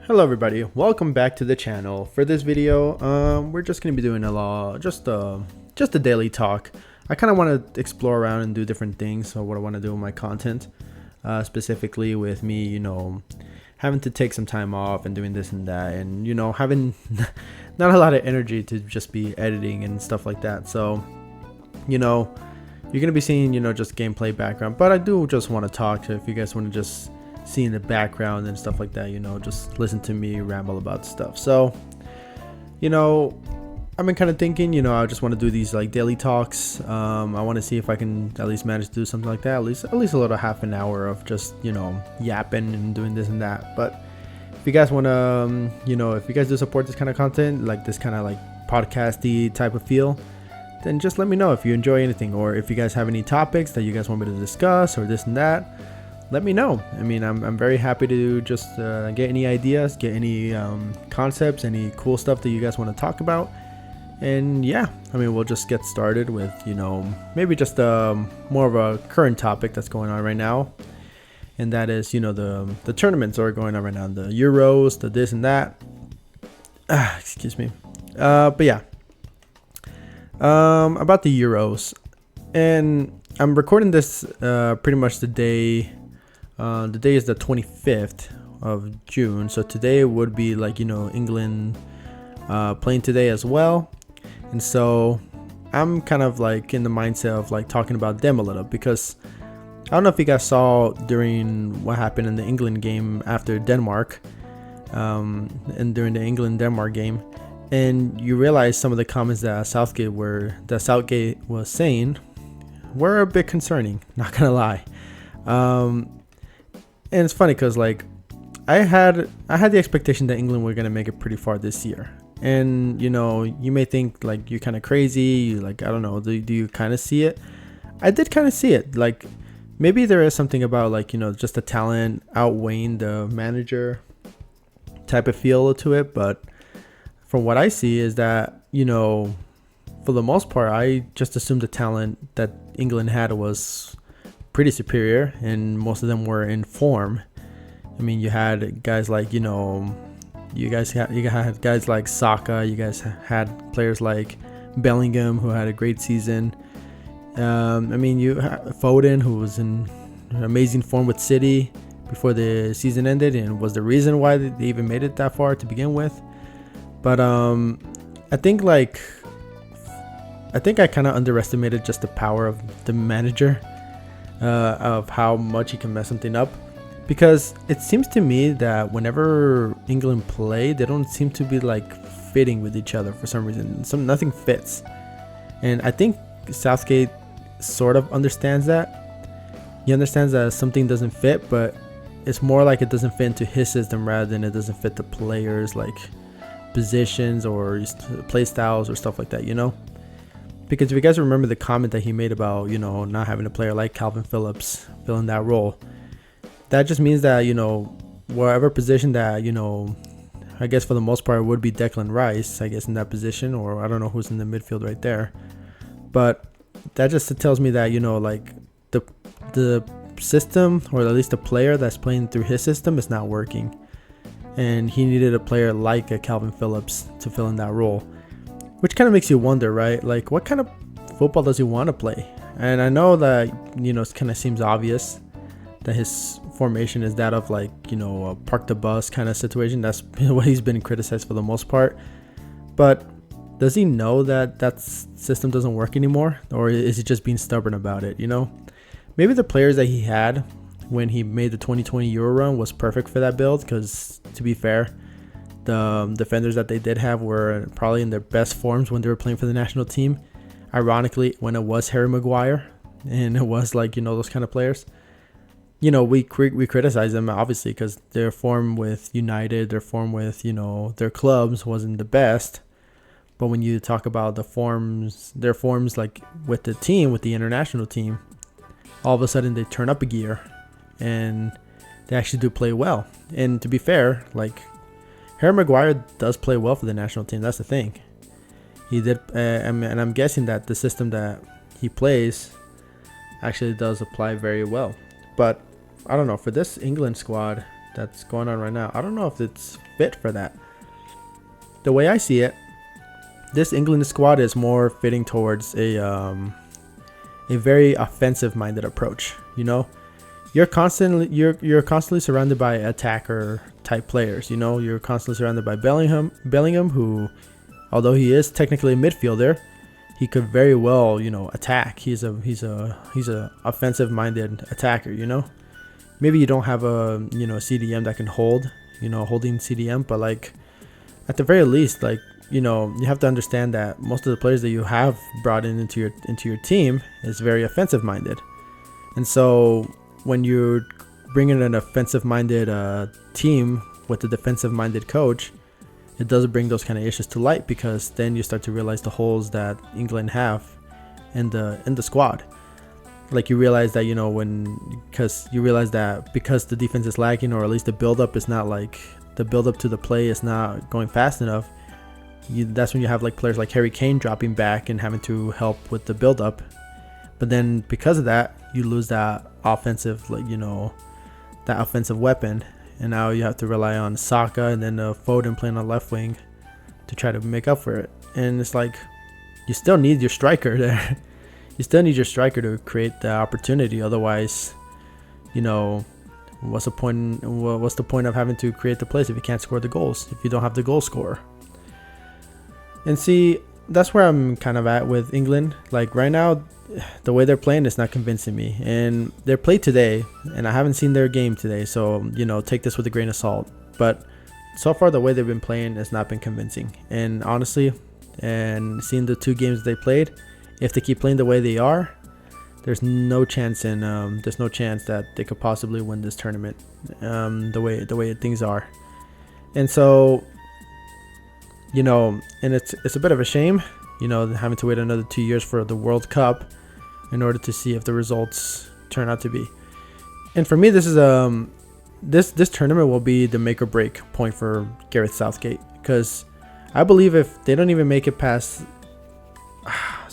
Hello everybody, welcome back to the channel. For this video, we're just gonna be doing just a daily talk. I kind of want to explore around and do different things. So what I want to do with my content, specifically with me, having to take some time off and doing this and that, and having not a lot of energy to just be editing and stuff like that. So, you're gonna be seeing just gameplay background, but I do just want to talk. If you guys want to just see in the background and stuff like that, just listen to me ramble about stuff. So I've been kind of thinking, I just want to do these like daily talks. I want to see if I can at least manage to do something like that, at least a little half an hour of just yapping and doing this and that. But if you guys want to if you guys do support this kind of content, like this kind of like podcasty type of feel, then just let me know if you enjoy anything, or if you guys have any topics that you guys want me to discuss or this and that. Let me know. I mean, I'm very happy to just get any ideas, get any concepts, any cool stuff that you guys want to talk about. And yeah, I mean, we'll just get started with, maybe just more of a current topic that's going on right now. And that is, the tournaments are going on right now, the Euros, the this and that. Excuse me. But yeah, about the Euros. And I'm recording this pretty much the day. The day is the 25th of June, so today would be like England playing today as well, and so I'm kind of like in the mindset of like talking about them a little, because I don't know if you guys saw during what happened in the England game after Denmark, and during the England-Denmark game, and you realize some of the comments that Southgate was saying were a bit concerning, not gonna lie. And it's funny because like I had the expectation that England were gonna make it pretty far this year, and you may think like you're kind of crazy, like I don't know, do you kind of see it? I did kind of see it. Like maybe there is something about like just the talent outweighing the manager type of feel to it, but from what I see is that for the most part I just assumed the talent that England had was pretty superior, and most of them were in form. I mean, you had guys like you had guys like Saka, you guys had players like Bellingham who had a great season. I mean, you had Foden, who was in amazing form with City before the season ended, and was the reason why they even made it that far to begin with. But I think I kind of underestimated just the power of the manager, of how much he can mess something up, because it seems to me that whenever England play, they don't seem to be like fitting with each other for some reason. Nothing fits, and I think Southgate sort of understands that. He understands that something doesn't fit, but it's more like it doesn't fit into his system rather than it doesn't fit the players, like positions or play styles or stuff like that, Because if you guys remember the comment that he made about, not having a player like Calvin Phillips filling that role, that just means that, wherever position that, I guess for the most part would be Declan Rice, I guess, in that position, or I don't know who's in the midfield right there. But that just tells me that, like the system, or at least the player that's playing through his system, is not working. And he needed a player like a Calvin Phillips to fill in that role. Which kind of makes you wonder, right? Like, what kind of football does he want to play? And I know that, it kind of seems obvious that his formation is that of like, a park the bus kind of situation. That's what he's been criticized for the most part. But does he know that system doesn't work anymore? Or is he just being stubborn about it, Maybe the players that he had when he made the 2020 Euro run was perfect for that build, because to be fair, the defenders that they did have were probably in their best forms when they were playing for the national team. Ironically, when it was Harry Maguire and it was like, those kind of players. We criticize them obviously because their form with United, their form with, their clubs wasn't the best. But when you talk about their forms like with the team, with the international team, all of a sudden they turn up a gear and they actually do play well. And to be fair, like, Harry Maguire does play well for the national team. That's the thing. He did, and I'm guessing that the system that he plays actually does apply very well. But I don't know, for this England squad, that's going on right now, I don't know if it's fit for that. The way I see it, this England squad is more fitting towards a very offensive minded approach. You know, you're constantly surrounded by attacker type players. You know, you're constantly surrounded by Bellingham, who, although he is technically a midfielder, he could very well, you know, attack. He's a offensive minded attacker. You know, maybe you don't have a CDM that can holding CDM, but like at the very least, like, you know, you have to understand that most of the players that you have brought into your team is very offensive minded, and so when you bring in an offensive minded team with a defensive minded coach, it does bring those kind of issues to light, because then you start to realize the holes that England have in the squad. Like, you realize that, you know, because the defense is lacking, or at least the build up to the play is not going fast enough. That's when you have like players like Harry Kane dropping back and having to help with the build up. But then because of that, you lose that offensive, that offensive weapon, and now you have to rely on Saka and then Foden playing on left wing to try to make up for it. And it's like, you still need your striker there. You still need your striker to create the opportunity. Otherwise, you know, what's the point of having to create the plays if you can't score the goals, if you don't have the goal scorer? And see, that's where I'm kind of at with England. Like, right now, the way they're playing is not convincing me. And they played today, and I haven't seen their game today, so, you know, take this with a grain of salt. But so far, the way they've been playing has not been convincing. And honestly, and seeing the 2 games they played, if they keep playing the way they are, there's no chance that they could possibly win this tournament. The way things are, and so, you know, and it's a bit of a shame, you know, having to wait another 2 years for the World Cup in order to see if the results turn out to be. And for me, this is this tournament will be the make or break point for Gareth Southgate, because I believe if they don't even make it past,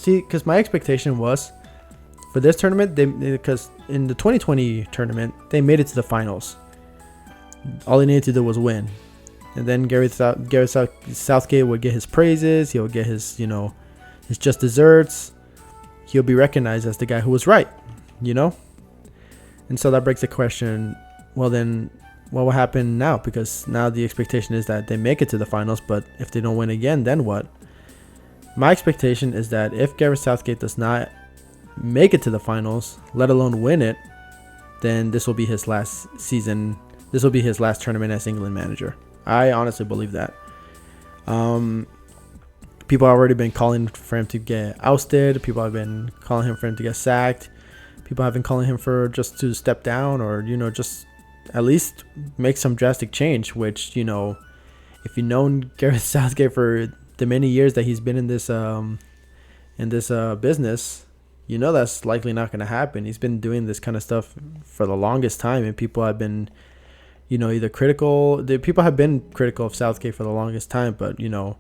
because my expectation was for this tournament, because in the 2020 tournament they made it to the finals. All they needed to do was win. And then Gareth Southgate would get his praises. He'll get his just desserts. He'll be recognized as the guy who was right, you know? And so that begs the question, well then, what will happen now? Because now the expectation is that they make it to the finals, but if they don't win again, then what? My expectation is that if Gareth Southgate does not make it to the finals, let alone win it, then this will be his last season. This will be his last tournament as England manager. I honestly believe that. People have already been calling for him to get ousted. People have been calling him for him to get sacked. People have been calling him for just to step down, or, you know, just at least make some drastic change. Which, you know, if you've known Gareth Southgate for the many years that he's been in this business, you know that's likely not going to happen. He's been doing this kind of stuff for the longest time, and people have been, you know, either critical. People have been critical of Southgate for the longest time, but, you know,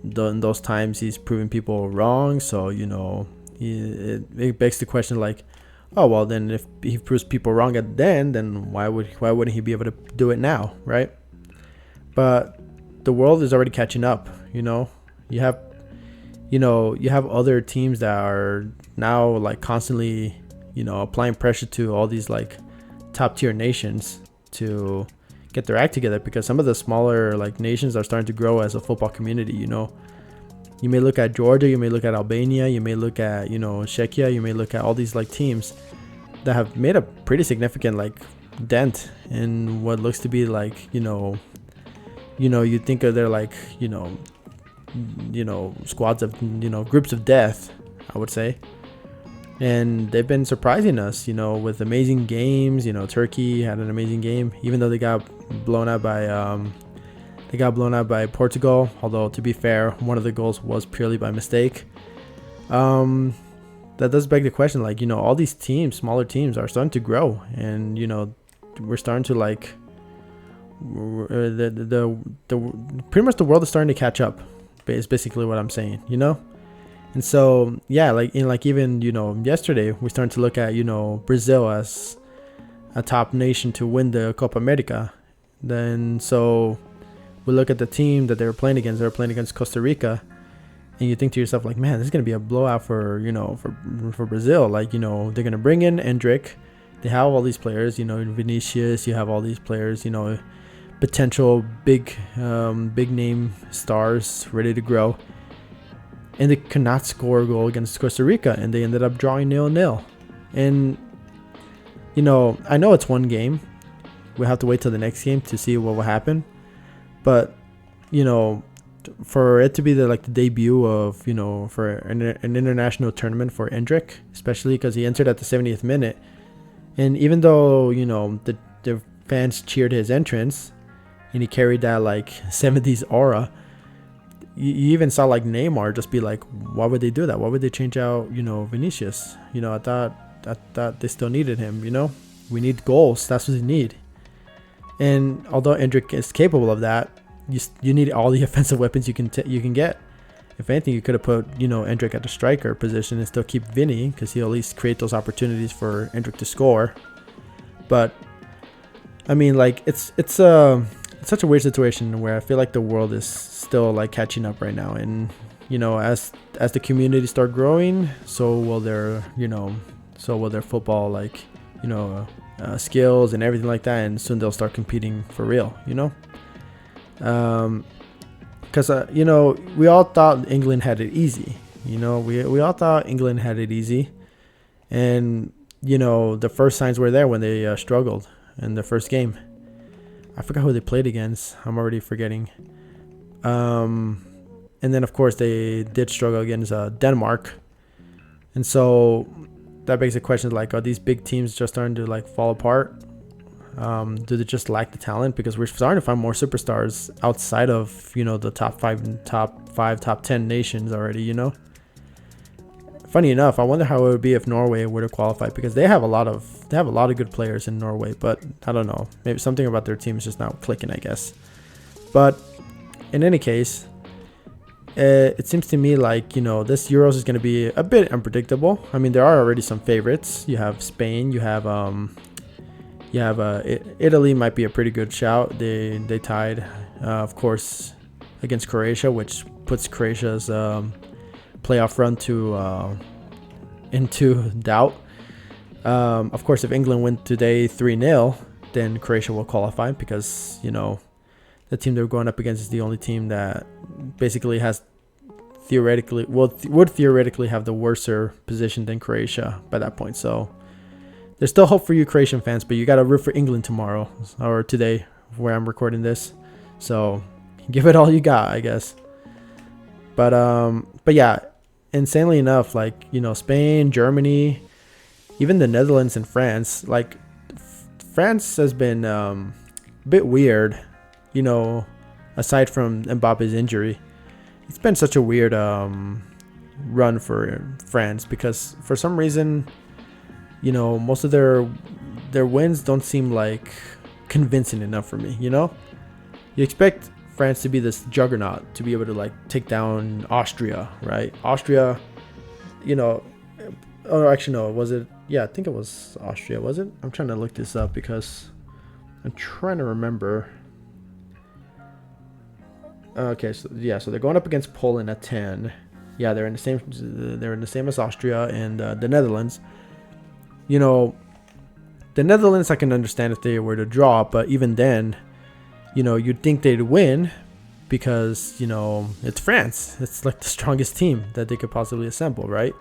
in those times he's proven people wrong. So, you know, it begs the question, like, oh well, then if he proves people wrong then why wouldn't he be able to do it now, right? But the world is already catching up. You know, you have other teams that are now like constantly, you know, applying pressure to all these like top tier nations to get their act together, because some of the smaller like nations are starting to grow as a football community. You know, you may look at Georgia, you may look at Albania, you may look at, you know, Czechia, you may look at all these like teams that have made a pretty significant like dent in what looks to be like, you think of their like, squads of, groups of death, I would say. And they've been surprising us, with amazing games. Turkey had an amazing game, even though they got blown out by Portugal. Although, to be fair, one of the goals was purely by mistake. That does beg the question, like, all these teams, smaller teams, are starting to grow, and we're starting to like the pretty much the world is starting to catch up. Is basically what I'm saying, And so, yeah, even yesterday we started to look at Brazil as a top nation to win the Copa America. Then so we look at the team that they were playing against. They were playing against Costa Rica, and you think to yourself like, man, this is gonna be a blowout for for Brazil. Like, they're gonna bring in Endrick. They have all these players, Vinicius. You have all these players, potential big name stars ready to grow, and they could not score a goal against Costa Rica, and they ended up drawing 0-0. And I know it's one game. We'll have to wait till the next game to see what will happen. But for it to be the debut of for an international tournament for Endrick, especially because he entered at the 70th minute, and even though the fans cheered his entrance, and he carried that 70s aura, you even saw Neymar just be like, why would they do that? Why would they change out Vinicius? I thought they still needed him. We need goals. That's what they need. And although Endrick is capable of that, you need all the offensive weapons you can get. If anything, you could have put Endrick at the striker position and still keep Vinny, because he'll at least create those opportunities for Endrick to score. But I mean, it's such a weird situation where I feel like the world is still catching up right now, and as the community start growing, so will their football skills and everything like that, and soon they'll start competing for real. Because we all thought England had it easy. We all thought England had it easy, and the first signs were there when they struggled in the first game. I forgot who they played against. I'm already forgetting. And then of course they did struggle against Denmark, and so that begs the question, are these big teams just starting to fall apart? Do they just lack the talent? Because we're starting to find more superstars outside of the top 10 nations already. Funny enough, I wonder how it would be if Norway were to qualify, because they have a lot of good players in Norway, but I don't know, maybe something about their team is just not clicking, I guess. But in any case, it seems to me this Euros is going to be a bit unpredictable. I mean, there are already some favorites. You have Spain, you have Italy might be a pretty good shout. They tied, of course, against Croatia, which puts Croatia's playoff run into doubt. Of course, if England win today 3-0, then Croatia will qualify, because the team they're going up against is the only team that basically has would theoretically have the worser position than Croatia by that point. So there's still hope for you Croatian fans, but you got to root for England tomorrow or today where I'm recording this. So give it all you got, I guess. But yeah, insanely enough, Spain, Germany, even the Netherlands and France, France has been a bit weird, aside from Mbappe's injury. It's been such a weird run for France, because for some reason, most of their wins don't seem convincing enough for me. You expect France to be this juggernaut, to be able to take down Austria, right? Austria, or actually no, was it? Yeah, I think it was Austria, was it? I'm trying to look this up because I'm trying to remember. Okay, so they're going up against Poland at 10. Yeah, they're in the same as Austria and the Netherlands. The Netherlands I can understand if they were to draw, but even then, you'd think they'd win, because it's France. It's the strongest team that they could possibly assemble, right?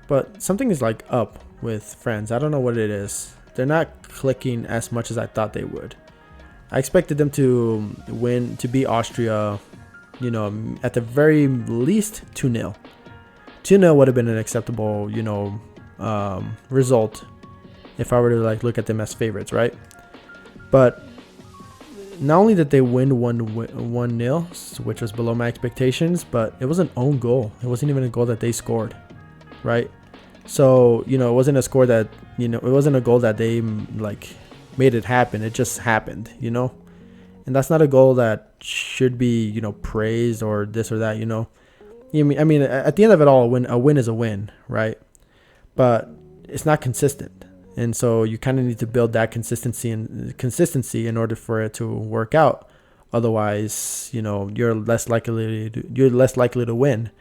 But something is up with France. I don't know what it is. They're not clicking as much as I thought they would. I expected them to beat Austria, at the very least 2-0. 2-0 would have been an acceptable, result if I were to look at them as favorites, right? But not only did they win 1-0, which was below my expectations, but it was an own goal. It wasn't even a goal that they scored, right? So, it wasn't a score that, it wasn't a goal that they made it happen. It just happened, and that's not a goal that should be, praised or this or that, I mean, at the end of it all, a win is a win, right? But it's not consistent. And so you kind of need to build that consistency in order for it to work out. Otherwise, you're less likely to win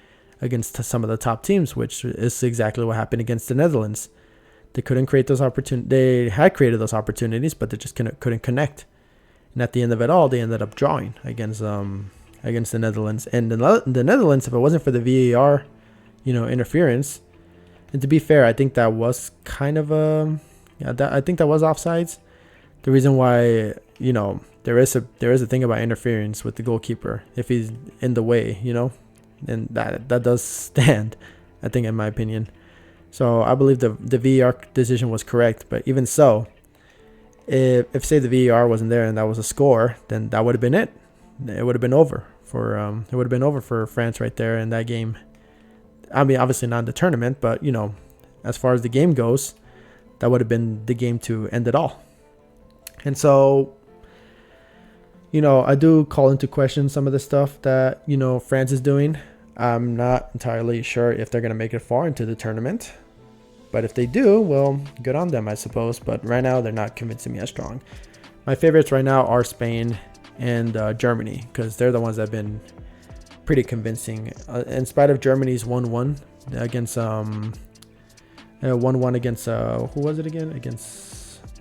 against some of the top teams, which is exactly what happened against the Netherlands. They couldn't create those opportunities. They had created those opportunities, but they just couldn't connect. And at the end of it all, they ended up drawing against the Netherlands. And the Netherlands, if it wasn't for the VAR, interference, and to be fair, I think that was kind of I think that was offsides. The reason why, there is a thing about interference with the goalkeeper if he's in the way, and that does stand, I think, in my opinion. So I believe the VAR decision was correct. But even so, if say the VAR wasn't there and that was a score, then that would have been it. It would have been over for France right there in that game. I mean, obviously not in the tournament, but as far as the game goes, that would have been the game to end it all. And so, I do call into question some of the stuff that France is doing. I'm not entirely sure if they're going to make it far into the tournament. But if they do, well, good on them, I suppose. But right now, they're not convincing me as strong. My favorites right now are Spain and Germany, because they're the ones that have been pretty convincing. In spite of Germany's 1-1 against 1-1 against who was it again?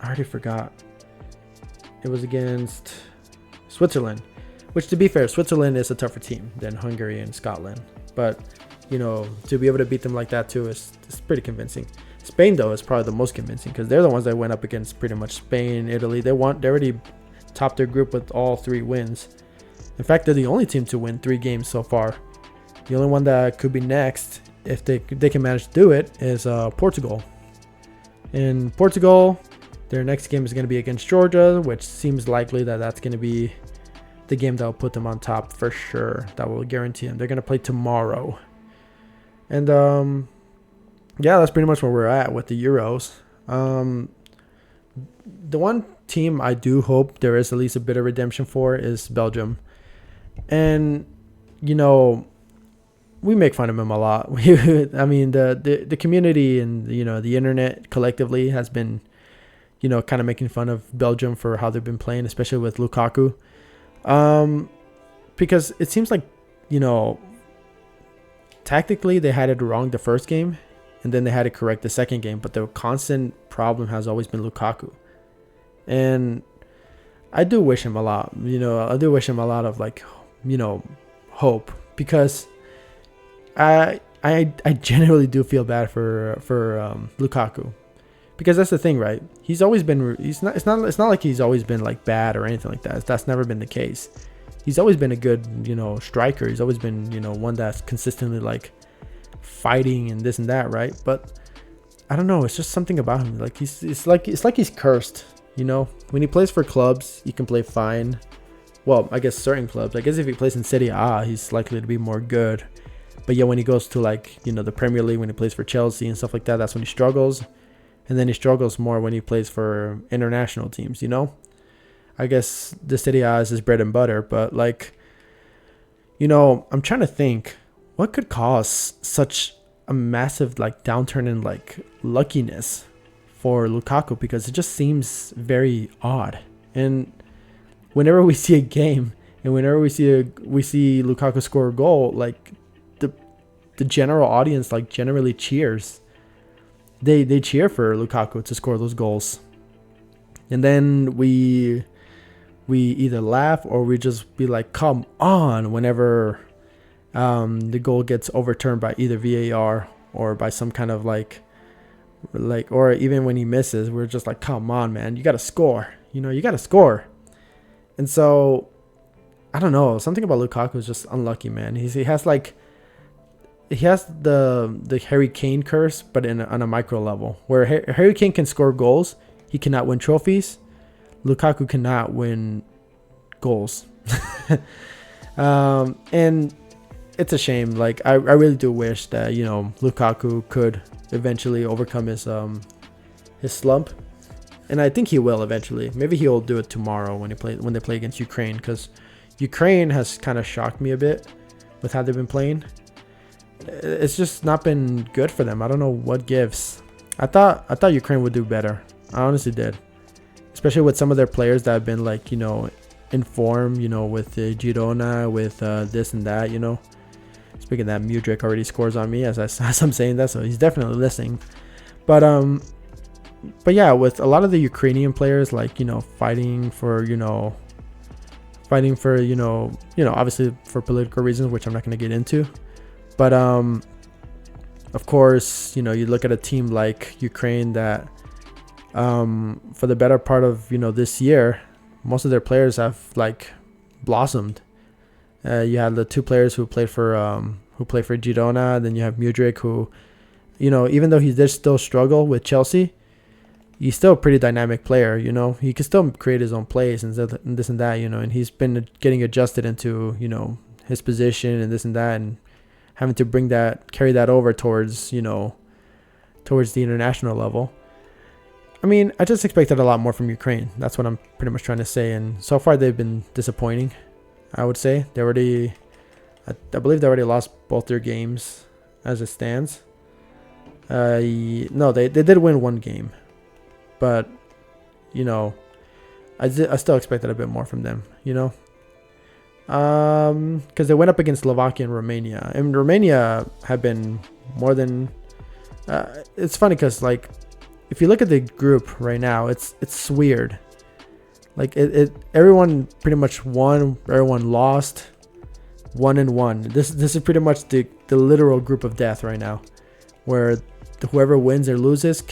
I already forgot. It was against Switzerland, which, to be fair, Switzerland is a tougher team than Hungary and Scotland. But to be able to beat them like that too is pretty convincing. Spain, though, is probably the most convincing, because they're the ones that went up against pretty much Spain, Italy. They already topped their group with all 3 wins. In fact, they're the only team to win 3 games so far. The only one that could be next, if they can manage to do it, is Portugal. In Portugal, their next game is going to be against Georgia, which seems likely that that's going to be the game that will put them on top for sure. That will guarantee them. They're going to play tomorrow. And yeah, that's pretty much where we're at with the Euros. The one team I do hope there is at least a bit of redemption for is Belgium. And, we make fun of them a lot. I mean, the community and, the internet collectively has been, kind of making fun of Belgium for how they've been playing, especially with Lukaku. Because it seems like, tactically they had it wrong the first game, and then they had to correct the second game. But the constant problem has always been Lukaku. And I do wish him a lot. I do wish him a lot of hope, because I genuinely do feel bad for Lukaku, because that's the thing, right? He's always been. It's not like he's always been bad or anything like that. That's never been the case. He's always been a good striker. He's always been one that's consistently fighting and this and that, right? But I don't know. It's just something about him. It's like he's cursed. When he plays for clubs, he can play fine. Well, I guess certain clubs. I guess if he plays in Serie A, he's likely to be more good. But yeah, when he goes to the Premier League, when he plays for Chelsea and stuff like that, that's when he struggles. And then he struggles more when he plays for international teams, I guess the Serie A is his bread and butter. But I'm trying to think, what could cause such a massive downturn in luckiness for Lukaku, because it just seems very odd. And whenever we see a game and whenever we see Lukaku score a goal, the general audience generally cheers. They cheer for Lukaku to score those goals. And then we either laugh or we just be like, come on, whenever the goal gets overturned by either VAR or by some kind of or even when he misses, we're just like, come on, man, you got to score. You got to score. And so, I don't know. Something about Lukaku is just unlucky, man. He has the Harry Kane curse, but on a micro level, where Harry Kane can score goals, he cannot win trophies. Lukaku cannot win goals. And it's a shame. I really do wish that Lukaku could eventually overcome his slump, and I think he will eventually. Maybe he'll do it tomorrow when they play against Ukraine, because Ukraine has kind of shocked me a bit with how they've been playing. It's just not been good for them. I don't know what gives. I thought Ukraine would do better. I honestly did, especially with some of their players that have been like in form. With Girona, with this and that. Speaking of that, Mudryk already scores on me as I'm saying that, so he's definitely listening. But yeah, with a lot of the Ukrainian players, like fighting for obviously for political reasons, which I'm not going to get into. But of course, you look at a team like Ukraine that for the better part of this year, most of their players have like blossomed. You have the two players who played for Girona. Then you have Mudryk, who even though he did still struggle with Chelsea, he's still a pretty dynamic player. He can still create his own plays and this and that. And he's been getting adjusted into his position and this and that, and having to carry that over towards towards the international level. I mean, I just expected a lot more from Ukraine. That's what I'm pretty much trying to say. And so far, they've been disappointing, I would say. I believe they already lost both their games as it stands. No, they did win one game. But, I still expected a bit more from them, because they went up against Slovakia and Romania. And Romania have been more than... it's funny because, like, if you look at the group right now, it's weird. Like, everyone pretty much won, everyone lost, 1-1. This is pretty much the literal group of death right now, where whoever wins or loses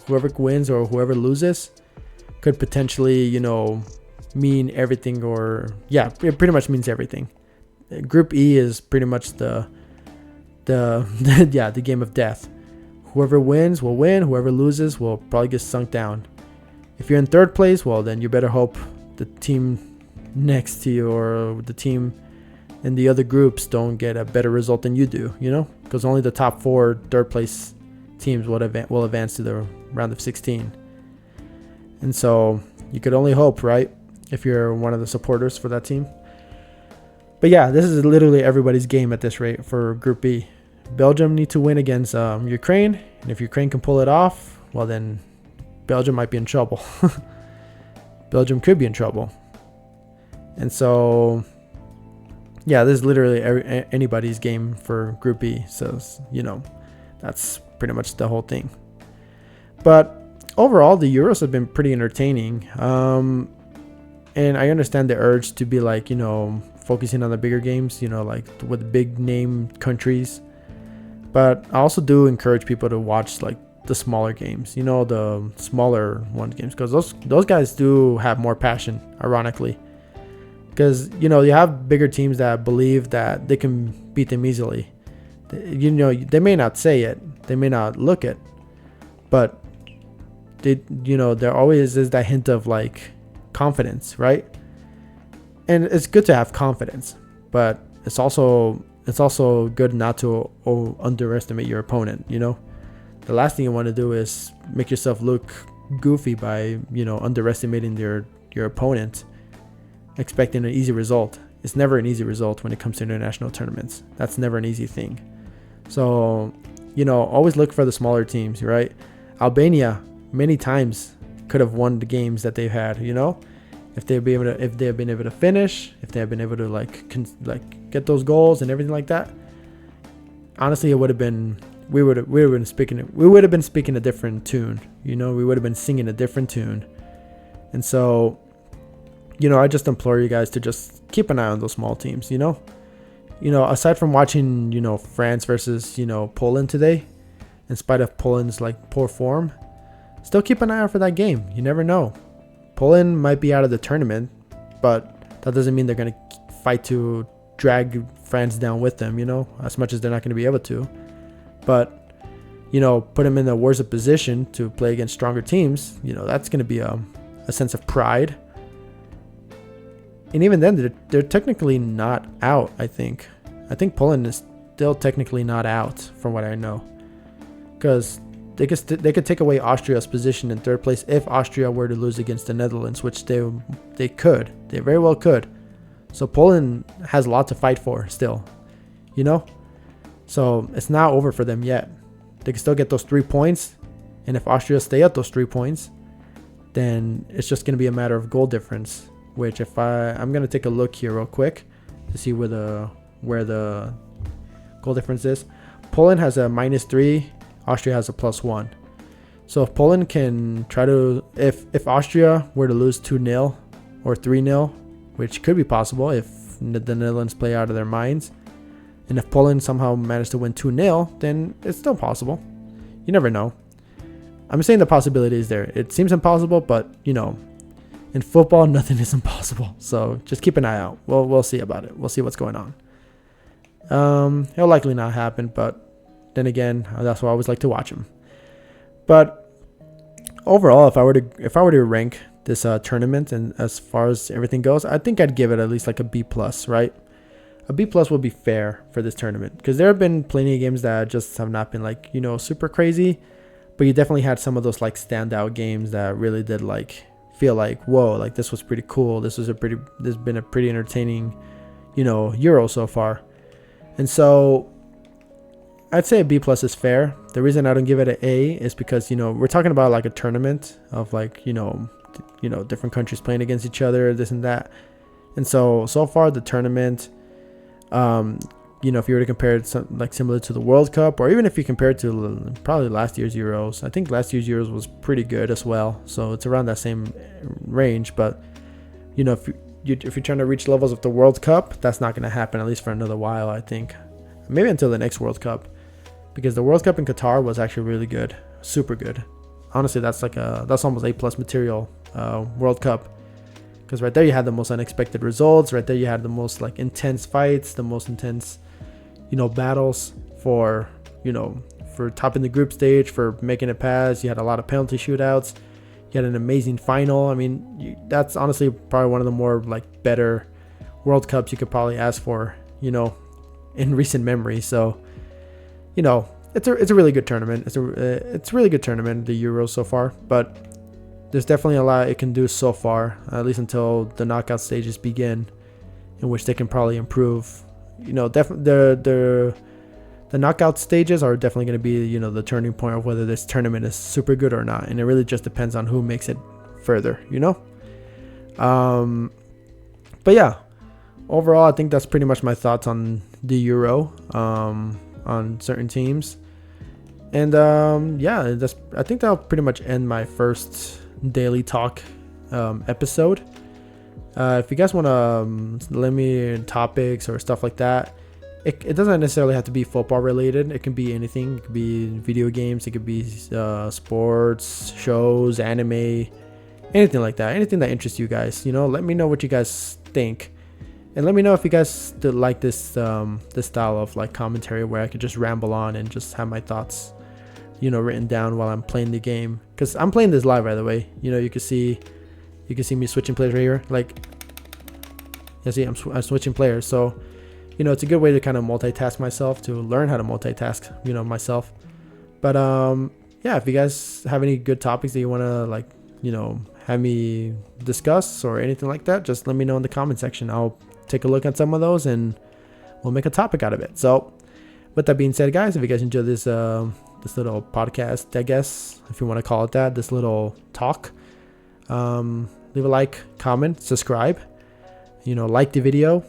whoever wins or whoever loses could potentially, mean everything, or yeah, it pretty much means everything. Group E is pretty much the game of death. Whoever wins will win. Whoever loses will probably get sunk down. If you're in third place, well, then you better hope the team next to you or the team in the other groups don't get a better result than you do, because only the top 4 third place teams will advance to the round of 16. And so you could only hope, right, if you're one of the supporters for that team. But yeah, this is literally everybody's game at this rate for Group B. Belgium need to win against Ukraine, and if Ukraine can pull it off, well, then Belgium might be in trouble. Belgium could be in trouble. And so, yeah, this is literally anybody's game for Group B. So, that's pretty much the whole thing. But overall, the Euros have been pretty entertaining. And I understand the urge to be like, focusing on the bigger games, like with big name countries. But I also do encourage people to watch like the smaller games, the smaller one games, because those guys do have more passion, ironically. Because, you have bigger teams that believe that they can beat them easily. They may not say it, they may not look it, but there always is that hint of like confidence, right? And it's good to have confidence, but it's also good not to underestimate your opponent. The last thing you want to do is make yourself look goofy by underestimating your opponent, expecting an easy result. It's never an easy result when it comes to international tournaments. That's never an easy thing. So always look for the smaller teams, right? Albania many times could have won the games that they've had, if they have been able to finish, if they have been able to like get those goals and everything like that. Honestly, it would have been we would have been speaking a different tune. We would have been singing a different tune. And so, I just implore you guys to just keep an eye on those small teams. Aside from watching France versus Poland today, in spite of Poland's like poor form, still keep an eye out for that game. You never know. Poland might be out of the tournament, but that doesn't mean they're going to fight to drag France down with them, as much as they're not going to be able to. But, put them in a worse position to play against stronger teams, that's going to be a sense of pride. And even then, they're technically not out, I think. I think Poland is still technically not out, from what I know. Because they could take away Austria's position in third place if Austria were to lose against the Netherlands, which they could. They very well could. So Poland has a lot to fight for still, So it's not over for them yet. They can still get those 3 points. And if Austria stay at those 3 points, then it's just going to be a matter of goal difference. Which I'm going to take a look here real quick to see where the goal difference is. Poland has a -3. Austria has a +1. So if Poland can try to, if Austria were to lose 2-0 or 3-0, which could be possible if the Netherlands play out of their minds, and if Poland somehow managed to win 2-0, then it's still possible. You never know. I'm saying the possibility is there. It seems impossible, but in football, nothing is impossible. So just keep an eye out. We'll see about it. We'll see what's going on. It'll likely not happen, but then again, that's why I always like to watch them. But overall, if I were to rank this tournament, and as far as everything goes, I think I'd give it at least like a B+, right? A B+ would be fair for this tournament, because there have been plenty of games that just have not been like, super crazy, but you definitely had some of those like standout games that really did like feel like, whoa, like this was pretty cool. This has been a pretty entertaining, Euro so far. And so I'd say a B+ is fair. The reason I don't give it an A is because, we're talking about like a tournament of like, different countries playing against each other, this and that. And so far the tournament, if you were to compare it like similar to the World Cup, or even if you compare it to probably last year's Euros, I think last year's Euros was pretty good as well. So it's around that same range. But, if you're trying to reach levels of the World Cup, that's not going to happen, at least for another while, I think. Maybe until the next World Cup. Because the World Cup in Qatar was actually really good. Super good. Honestly, that's almost A+ material World Cup. Because right there you had the most unexpected results. Right there you had the most like intense fights, the most intense, battles for topping the group stage, for making it past. You had a lot of penalty shootouts. You had an amazing final. I mean, that's honestly probably one of the more like better World Cups you could probably ask for, in recent memory. So, it's a really good tournament. It's a really good tournament, the Euros so far, but there's definitely a lot it can do so far, at least until the knockout stages begin, in which they can probably improve. The knockout stages are definitely going to be, the turning point of whether this tournament is super good or not, and it really just depends on who makes it further, But yeah, overall, I think that's pretty much my thoughts on the Euro, on certain teams. And I think that'll pretty much end my first daily talk episode. If you guys want to let me topics or stuff like that, it doesn't necessarily have to be football related. It can be anything. It could be video games. It could be sports, shows, anime, anything like that. Anything that interests you guys. Let me know what you guys think. And let me know if you guys like this style of like commentary where I could just ramble on and just have my thoughts, written down while I'm playing the game. Because I'm playing this live, by the way. You can see me switching players right here. Like, you see, I'm switching players. So, it's a good way to kind of multitask myself, to learn how to multitask, myself. But if you guys have any good topics that you want to like, have me discuss or anything like that, just let me know in the comment section. I'll take a look at some of those and we'll make a topic out of it. So with that being said, guys, if you guys enjoyed this little podcast, I guess, if you want to call it that, this little talk, leave a like, comment, subscribe, like the video.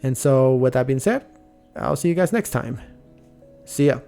And so with that being said, I'll see you guys next time. See ya.